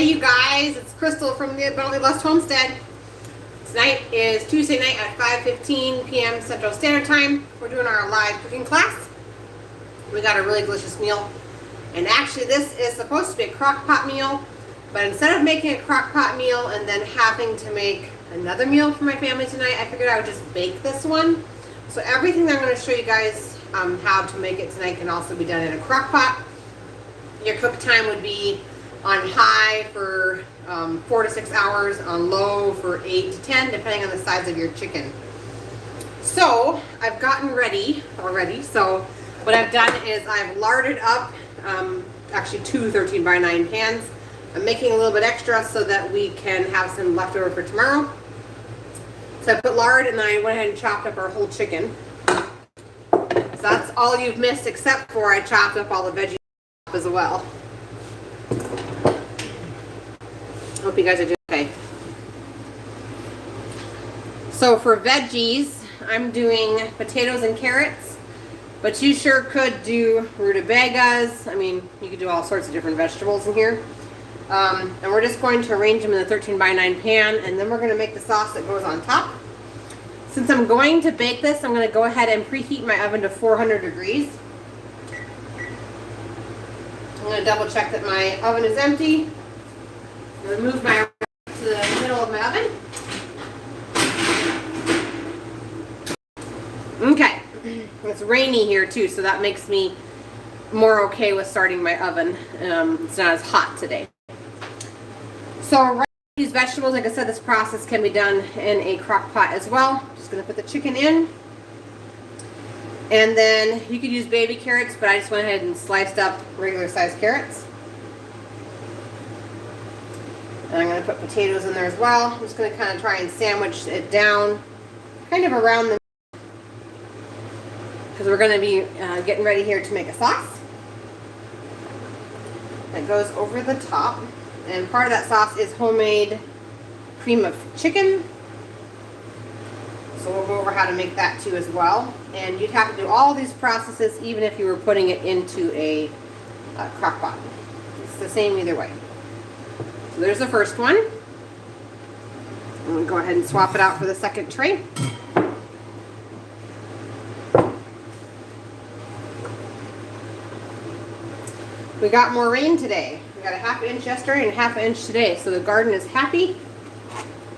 you guys, it's Crystal from the Abundantly Blessed Homestead. Tonight is Tuesday night at 5:15 p.m. Central Standard Time. We're doing our live cooking class. We got a really delicious meal. And actually this is supposed to be a crock pot meal, but instead of making a crock pot meal and then having to make another meal for my family tonight, I figured I would just bake this one. So everything that I'm going to show you guys how to make it tonight can also be done in a crock pot. Your cook time would be on high for 4 to 6 hours, on low for 8 to 10, depending on the size of your chicken. So I've gotten ready already. So what I've done is I've larded up actually 2 13x9 pans. I'm making a little bit extra so that we can have some leftover for tomorrow. So I put lard and then I went ahead and chopped up our whole chicken. So that's all you've missed, except for I chopped up all the veggies as well. Hope you guys are doing okay. So for veggies, I'm doing potatoes and carrots, but you sure could do rutabagas. I mean, you could do all sorts of different vegetables in here. And we're just going to arrange them in the 13x9 pan, and then we're going to make the sauce that goes on top. Since I'm going to bake this, I'm going to go ahead and preheat my oven to 400 degrees. I'm going to double check that my oven is empty. I'm going to move my oven to the middle of my oven. Okay. It's rainy here too, so that makes me more okay with starting my oven. It's not as hot today. So these vegetables, like I said, this process can be done in a crock pot as well. Just going to put the chicken in. And then you could use baby carrots, but I just went ahead and sliced up regular sized carrots. And I'm going to put potatoes in there as well. I'm just going to kind of try and sandwich it down kind of around the, because we're going to be getting ready here to make a sauce that goes over the top. And part of that sauce is homemade cream of chicken. So we'll go over how to make that too as well. And you'd have to do all these processes even if you were putting it into a crock pot. It's the same either way. So there's the first one. I'm going to go ahead and swap it out for the second tray. We got more rain today. We got a ½ inch yesterday and ½ inch today. So the garden is happy.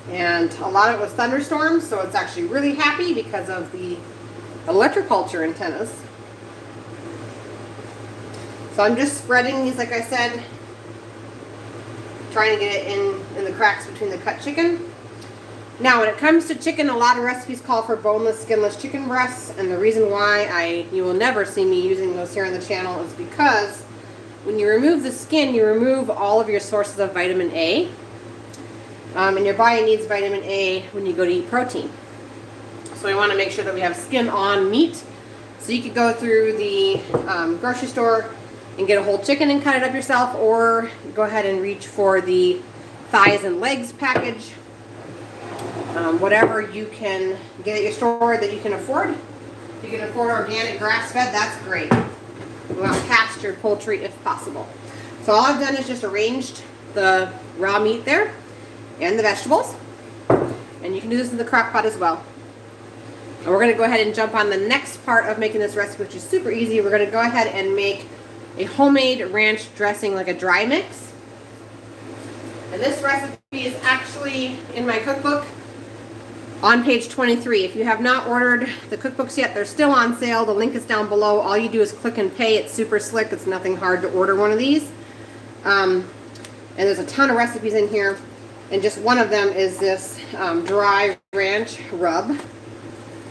And a lot of it was thunderstorms, so it's actually really happy because of the electroculture antennas. So I'm just spreading these, like I said, trying to get it in the cracks between the cut chicken. Now when it comes to chicken, a lot of recipes call for boneless, skinless chicken breasts, and the reason why you will never see me using those here on the channel is because when you remove the skin, you remove all of your sources of vitamin A. And your body needs vitamin A when you go to eat protein. So we want to make sure that we have skin on meat. So you could go through the grocery store and get a whole chicken and cut it up yourself, or go ahead and reach for the thighs and legs package. Whatever you can get at your store that you can afford. If you can afford organic grass-fed, that's great. We want pastured poultry if possible. So all I've done is just arranged the raw meat there and the vegetables. And you can do this in the crock pot as well. And we're going to go ahead and jump on the next part of making this recipe, which is super easy. We're going to go ahead and make a homemade ranch dressing, like a dry mix. And this recipe is actually in my cookbook on page 23. If you have not ordered the cookbooks yet, they're still on sale. The link is down below. All you do is click and pay. It's super slick. It's nothing hard to order one of these. And there's a ton of recipes in here. And just one of them is this dry ranch rub.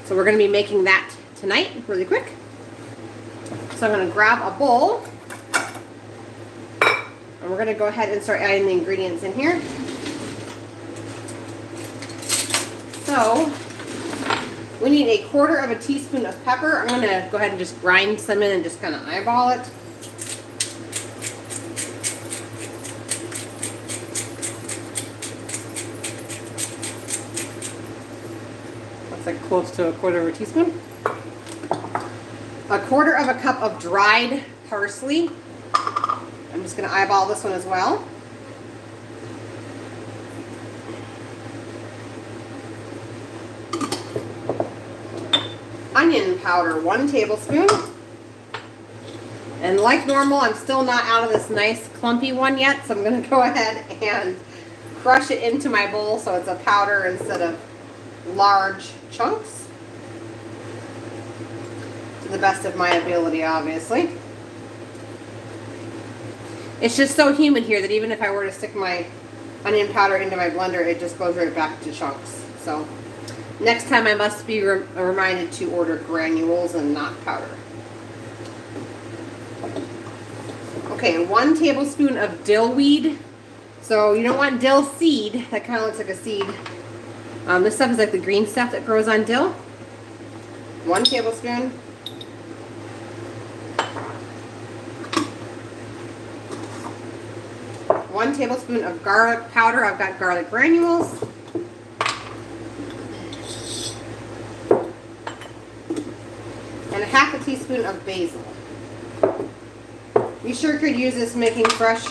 So we're going to be making that tonight really quick. So I'm going to grab a bowl. And we're going to go ahead and start adding the ingredients in here. So we need a ¼ teaspoon of pepper. I'm going to go ahead and just grind some in and just kind of eyeball it. That's like close to a ¼ teaspoon. ¼ cup of dried parsley. I'm just going to eyeball this one as well. onion powder, 1 tablespoon. And like normal, I'm still not out of this nice clumpy one yet, so I'm going to go ahead and crush it into my bowl so it's a powder instead of large chunks. To the best of my ability, obviously. It's just so humid here that even if I were to stick my onion powder into my blender, it just goes right back to chunks. So next time I must be reminded to order granules and not powder. Okay, 1 tablespoon of dill weed. So you don't want dill seed. That kind of looks like a seed. This stuff is like the green stuff that grows on dill. 1 tablespoon. One tablespoon of garlic powder. I've got garlic granules. And a 1/2 teaspoon of basil. You sure could use this making fresh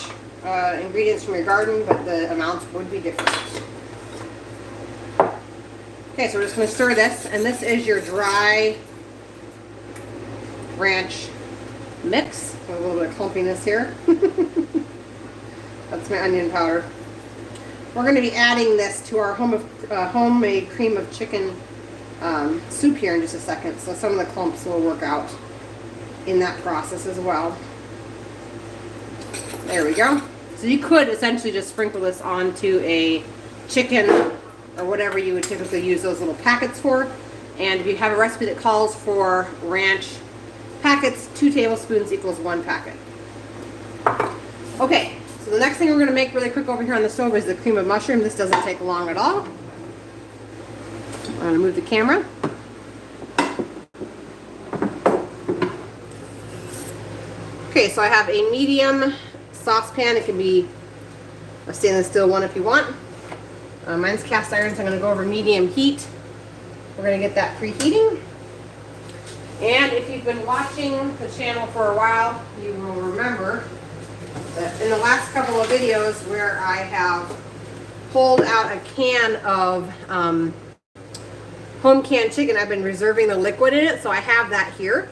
ingredients from your garden, but the amounts would be different. Okay, so we're just going to stir this, and this is your dry ranch mix. A little bit of clumpiness here. That's my onion powder. We're going to be adding this to our homemade cream of chicken soup here in just a second, so some of the clumps will work out in that process as well. There we go. So you could essentially just sprinkle this onto a chicken or whatever you would typically use those little packets for. And if you have a recipe that calls for ranch packets, 2 tablespoons equals 1 packet. Okay, so the next thing we're going to make really quick over here on the stove is the cream of mushroom. This doesn't take long at all. I'm going to move the camera. Okay, so I have a medium saucepan. It can be a stainless steel one if you want. Mine's cast iron, so I'm going to go over medium heat. We're going to get that preheating. And if you've been watching the channel for a while, you will remember that in the last couple of videos where I have pulled out a can of home canned chicken, I've been reserving the liquid in it, so I have that here.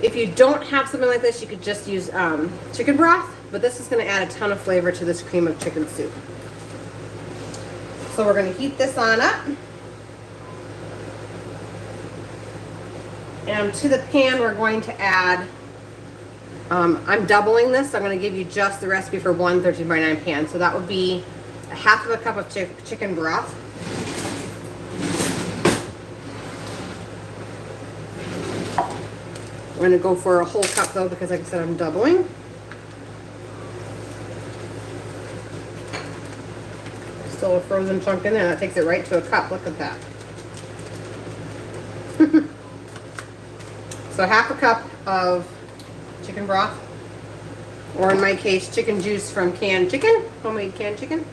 If you don't have something like this, you could just use chicken broth, but this is going to add a ton of flavor to this cream of chicken soup. So we're going to heat this on up. And to the pan, we're going to add, I'm doubling this, so I'm going to give you just the recipe for 1 13x9 pan. So that would be a 1/2 cup of chicken broth. I'm going to go for a whole cup though, because like I said, I'm doubling. Still a frozen chunk in there. That takes it right to a cup. Look at that. So 1/2 cup of chicken broth, or in my case, chicken juice from canned chicken, homemade canned chicken.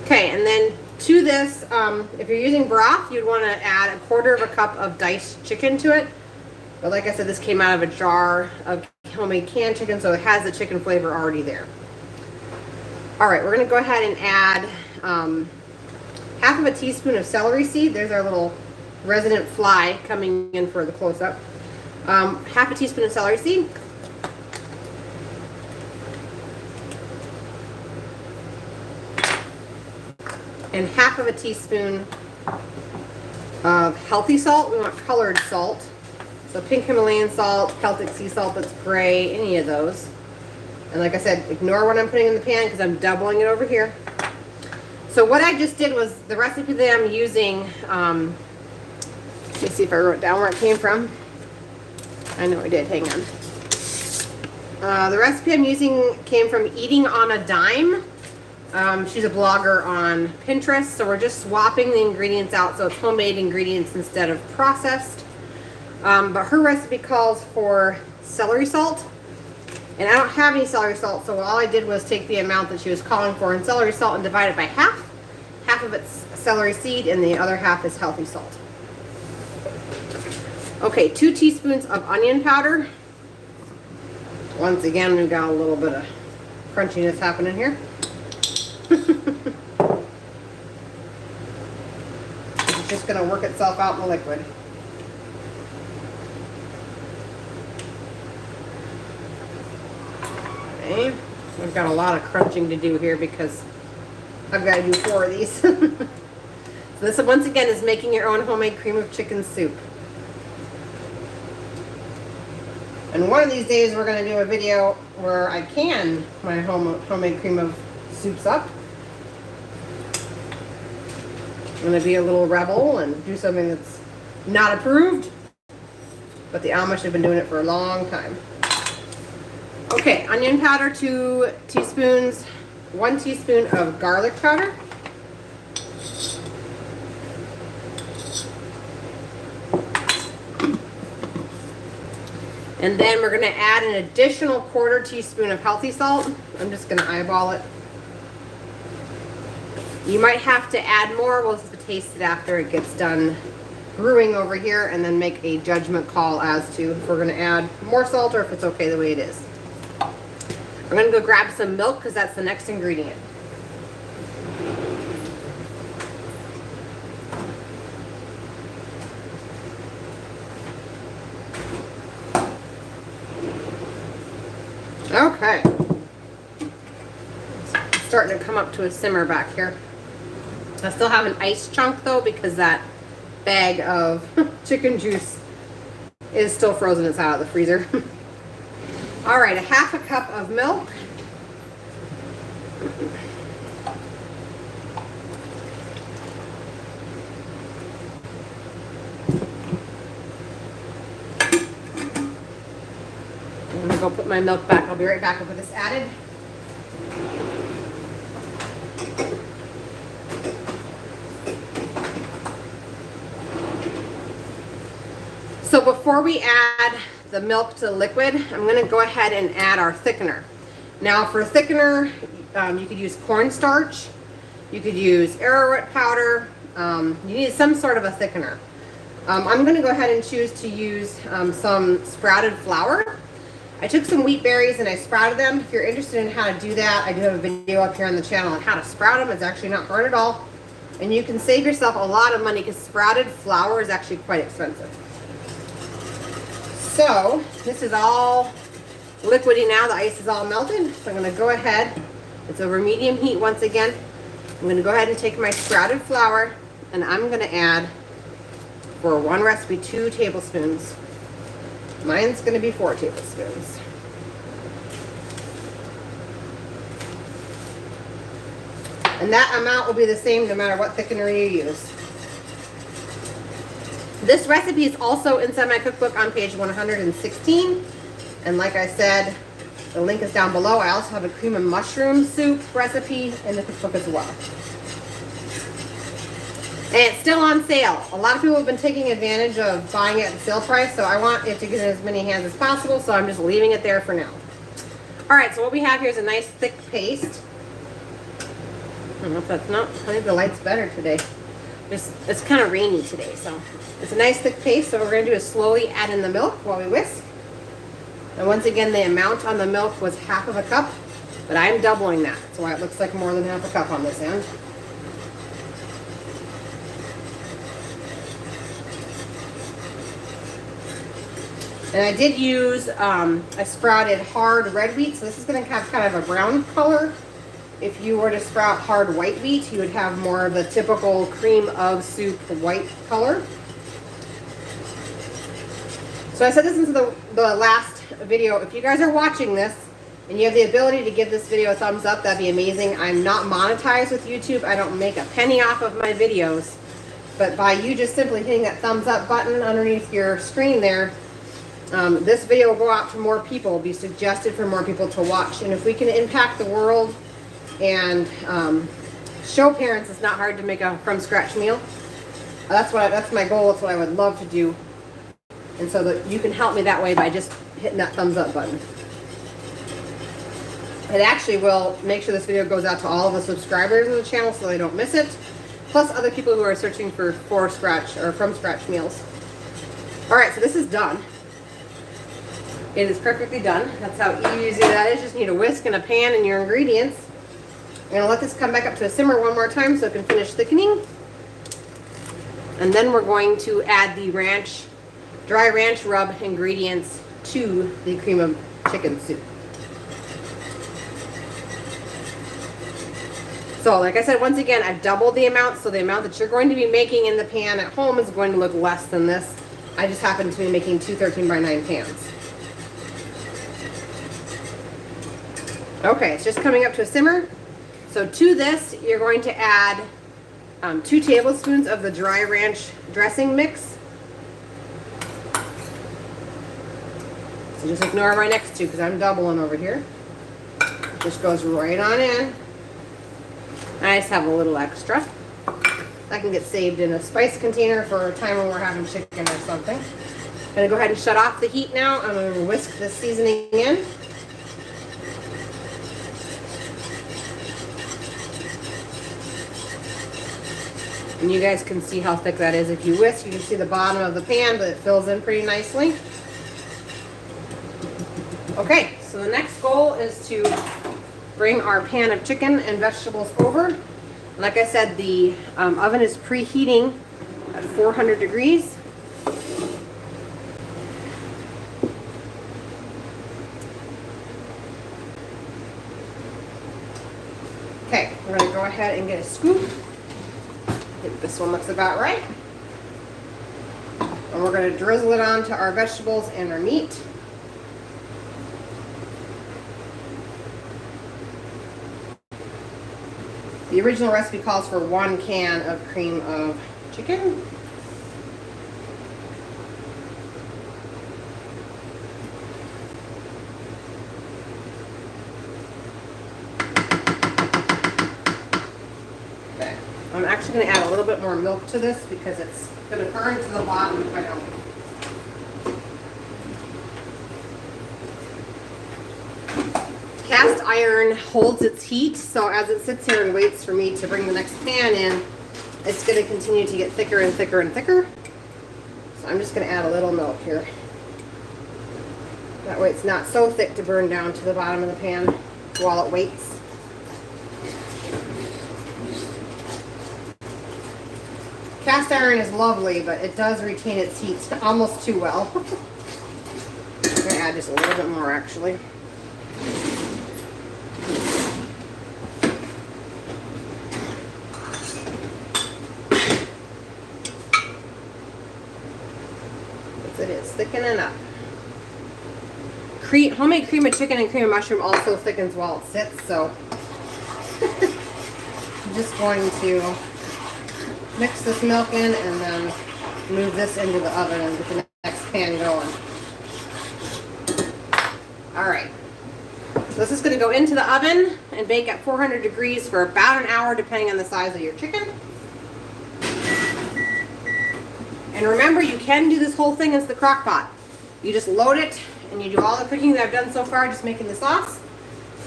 Okay, and then to this, if you're using broth, you'd want to add 1/4 cup of diced chicken to it. But like I said, this came out of a jar of homemade canned chicken, so it has the chicken flavor already there. All right, we're going to go ahead and add 1/2 teaspoon of celery seed. There's our little resident fly coming in for the close-up. 1/2 teaspoon of celery seed. And 1/2 teaspoon of healthy salt. We want colored salt. So pink Himalayan salt, Celtic sea salt that's gray, any of those. And like I said, ignore what I'm putting in the pan because I'm doubling it over here. So what I just did was the recipe that I'm using, let me see if I wrote down where it came from. I know I did, hang on. The recipe I'm using came from Eating on a Dime. She's a blogger on Pinterest, so we're just swapping the ingredients out so it's homemade ingredients instead of processed. But her recipe calls for celery salt, and I don't have any celery salt, so all I did was take the amount that she was calling for in celery salt and divide it by half. Half of it's celery seed and the other half is healthy salt. Okay, 2 teaspoons of onion powder. Once again, we've got a little bit of crunchiness happening here. It's just going to work itself out in the liquid. Okay. I've got a lot of crunching to do here because I've got to do 4 of these. So this, once again, is making your own homemade cream of chicken soup. And one of these days we're going to do a video where I can my homemade cream of soups up. I'm going to be a little rebel and do something that's not approved. But the Amish have been doing it for a long time. Okay, onion powder, 2 teaspoons, 1 teaspoon of garlic powder. And then we're going to add an additional 1/4 teaspoon of healthy salt. I'm just going to eyeball it. You might have to add more. We'll just taste it after it gets done brewing over here and then make a judgment call as to if we're going to add more salt or if it's okay the way it is. I'm going to go grab some milk because that's the next ingredient. Okay. It's starting to come up to a simmer back here. I still have an ice chunk though because that bag of chicken juice is still frozen. It's out of the freezer. All right, 1/2 cup of milk. I'm gonna go put my milk back. I'll be right back with this added. So before we add the milk to the liquid, I'm going to go ahead and add our thickener. Now for thickener, you could use cornstarch, you could use arrowroot powder, you need some sort of a thickener. I'm going to go ahead and choose to use some sprouted flour. I took some wheat berries and I sprouted them. If you're interested in how to do that, I do have a video up here on the channel on how to sprout them. It's actually not hard at all. And you can save yourself a lot of money because sprouted flour is actually quite expensive. So this is all liquidy now. The ice is all melted. So I'm going to go ahead. It's over medium heat once again. I'm going to go ahead and take my sprouted flour and I'm going to add, for one recipe, 2 tablespoons. Mine's going to be 4 tablespoons. And that amount will be the same no matter what thickener you use. This recipe is also inside my cookbook on page 116. And like I said, the link is down below. I also have a cream of mushroom soup recipe in the cookbook as well. And it's still on sale. A lot of people have been taking advantage of buying it at sale price, so I want it to get in as many hands as possible, so I'm just leaving it there for now. All right, so what we have here is a nice thick paste. I don't know if that's not, I think the light's better today. It's kind of rainy today, so it's a nice thick paste. So what we're going to do is slowly add in the milk while we whisk. And once again, the amount on the milk was 1/2 cup, but I'm doubling that. That's why it looks like more than 1/2 cup on this end. And I did use a sprouted hard red wheat, so this is going to have kind of a brown color. If you were to sprout hard white wheat, you would have more of the typical cream of soup white color. So I said this in the last video. If you guys are watching this and you have the ability to give this video a thumbs up, that'd be amazing. I'm not monetized with YouTube. I don't make a penny off of my videos. But by you just simply hitting that thumbs up button underneath your screen there, this video will go out to more people, be suggested for more people to watch. And if we can impact the world and show parents it's not hard to make a from scratch meal, that's my goal. That's what I would love to do. And so that you can help me that way by just hitting that thumbs up button. It actually will make sure this video goes out to all of the subscribers of the channel so they don't miss it, plus other people who are searching for scratch or from scratch meals. All right, so this is done. It is perfectly done. That's how easy that is. Just need a whisk and a pan and your ingredients. I'm going to let this come back up to a simmer one more time so it can finish thickening. And then we're going to add the dry ranch rub ingredients to the cream of chicken soup. So like I said, once again, I've doubled the amount, so the amount that you're going to be making in the pan at home is going to look less than this. I just happen to be making two 13x9 pans. Okay, it's just coming up to a simmer. So to this, you're going to add 2 tablespoons of the dry ranch dressing mix. So just ignore my next 2 because I'm doubling over here. It just goes right on in. I just have a little extra. That can get saved in a spice container for a time when we're having chicken or something. I'm going to go ahead and shut off the heat now. I'm going to whisk the seasoning in. And you guys can see how thick that is. If you whisk, you can see the bottom of the pan, but it fills in pretty nicely. Okay, so the next goal is to bring our pan of chicken and vegetables over. Like I said, the oven is preheating at 400 degrees. Okay, we're going to go ahead and get a scoop. I think this one looks about right. And we're going to drizzle it onto our vegetables and our meat. The original recipe calls for 1 can of cream of chicken. Okay. I'm actually going to add a little bit more milk to this because it's going to burn to the bottom if I don't. Cast iron holds its heat, so as it sits here and waits for me to bring the next pan in, it's going to continue to get thicker and thicker and thicker. So I'm just going to add a little milk here. That way it's not so thick to burn down to the bottom of the pan while it waits. Cast iron is lovely, but it does retain its heat almost too well. I'm going to add just a little bit more actually. It is thickening up. Homemade cream of chicken and cream of mushroom also thickens while it sits, so I'm just going to mix this milk in and then move this into the oven and get the next pan going. Alright, so this is going to go into the oven and bake at 400 degrees for about an hour depending on the size of your chicken. And remember, you can do this whole thing as the crock pot. You just load it and you do all the cooking that I've done so far, just making the sauce.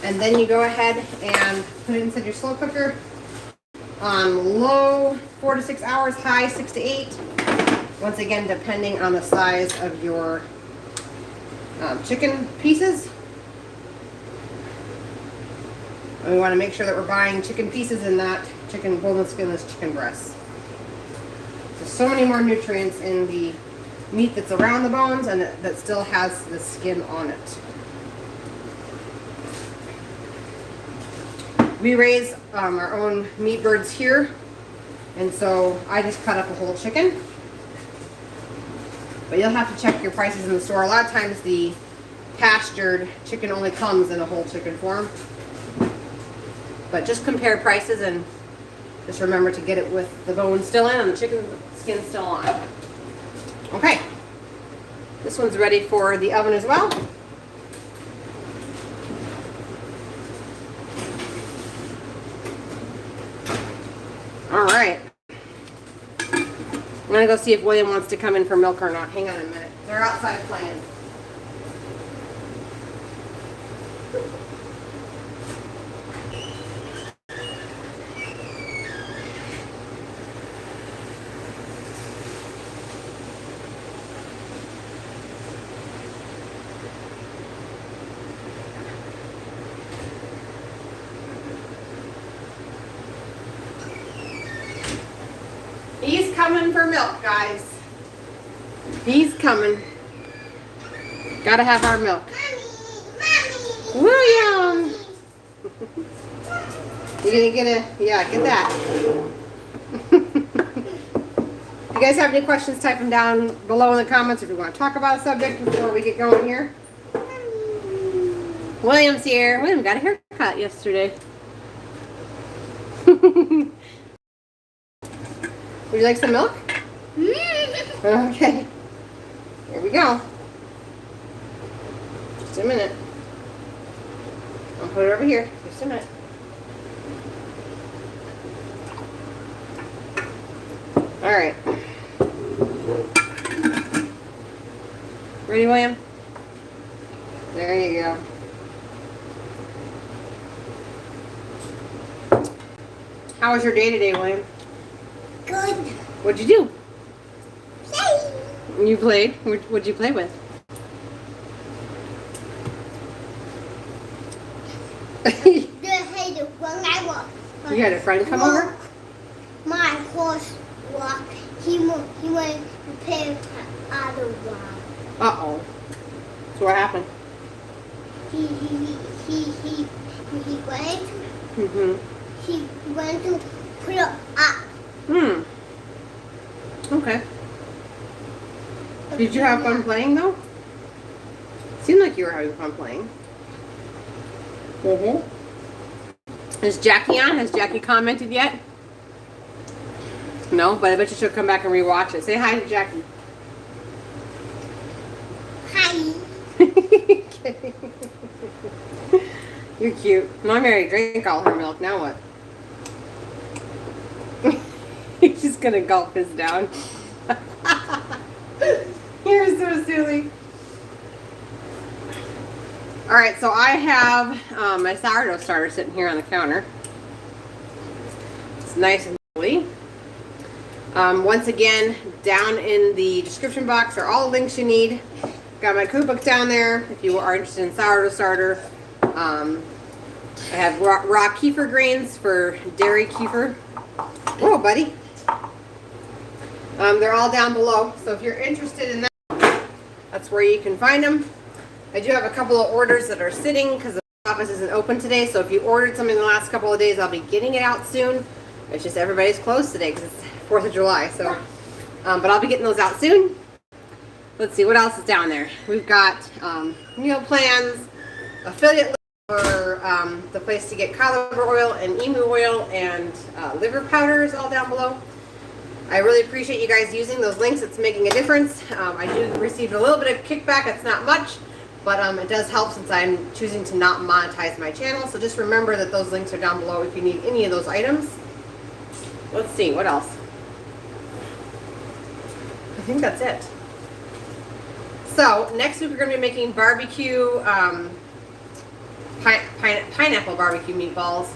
And then you go ahead and put it inside your slow cooker on low 4 to 6 hours, high 6 to 8. Once again, depending on the size of your chicken pieces. And we want to make sure that we're buying chicken pieces and not chicken boneless, skinless chicken breasts. There's so many more nutrients in the meat that's around the bones and that still has the skin on it. We raise our own meat birds here, and so I just cut up a whole chicken. But you'll have to check your prices in the store. A lot of times the pastured chicken only comes in a whole chicken form. But just compare prices and just remember to get it with the bone still in and the chicken skin still on. Okay, this one's ready for the oven as well. All right, I'm gonna go see if William wants to come in for milk or not. Hang on a minute, they're outside playing. He's coming. coming for milk, guys. He's coming. Gotta have our milk. Mommy, William! You're gonna get get that. If you guys have any questions, type them down below in the comments if you want to talk about a subject before we get going here. William's here. William got a haircut yesterday. Would you like some milk? Okay. Here we go. Just a minute. I'll put it over here. Just a minute. All right. Ready, William? There you go. How was your day today, William? Good. What'd you do? Play. You played? What'd you play with? You had a friend come over? My horse walk. He went to play with the other one. Uh-oh. So what happened? He went. He went to put it up. Okay. Did you have fun playing though? Seemed like you were having fun playing. Is Jackie on? Has Jackie commented yet? No, but I bet you she'll come back and rewatch it. Say hi to Jackie. Hi. You're cute. Mom Mary drank all her milk. Now what? He's just gonna gulp his down. You're so silly. Alright, so I have my sourdough starter sitting here on the counter. It's nice and chilly. Once again, down in the description box are all the links you need. Got my cookbook down there if you are interested in sourdough starter. I have raw kefir grains for dairy kefir. Whoa, buddy. They're all down below, so if you're interested in that, that's where you can find them. I do have a couple of orders that are sitting because the office isn't open today, so if you ordered something in the last couple of days, I'll be getting it out soon. It's just everybody's closed today because it's 4th of July, so, but I'll be getting those out soon. Let's see, what else is down there? We've got meal plans, affiliate for the place to get cod liver oil and emu oil and liver powders all down below. I really appreciate you guys using those links. It's making a difference. I do receive a little bit of kickback. It's not much, but it does help since I'm choosing to not monetize my channel. So just remember that those links are down below if you need any of those items. Let's see, what else? I think that's it. So next week we're going to be making barbecue, pineapple barbecue meatballs.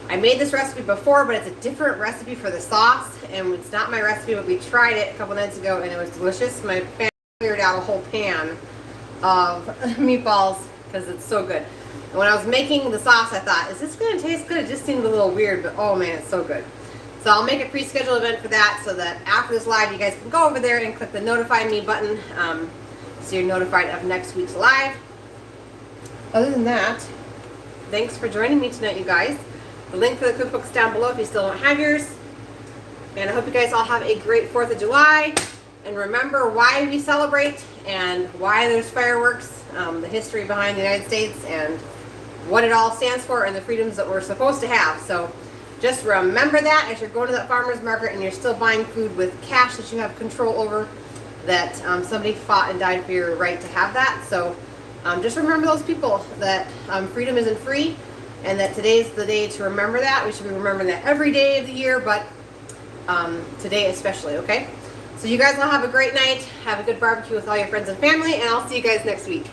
I made this recipe before, but it's a different recipe for the sauce, and it's not my recipe, but we tried it a couple nights ago, and it was delicious. My family cleared out a whole pan of meatballs because it's so good. And when I was making the sauce, I thought, is this going to taste good? It just seemed a little weird, but oh man, it's so good. So I'll make a pre-scheduled event for that so that after this live, you guys can go over there and click the notify me button so you're notified of next week's live. Other than that, thanks for joining me tonight, you guys. The link for the cookbook's down below if you still don't have yours. And I hope you guys all have a great 4th of July. And remember why we celebrate and why there's fireworks, the history behind the United States, and what it all stands for and the freedoms that we're supposed to have. So just remember that as you're going to that farmer's market and you're still buying food with cash that you have control over, that somebody fought and died for your right to have that. So just remember those people, that freedom isn't free, and that today's the day to remember that. We should be remembering that every day of the year, but today especially, okay? So you guys all have a great night. Have a good barbecue with all your friends and family, and I'll see you guys next week.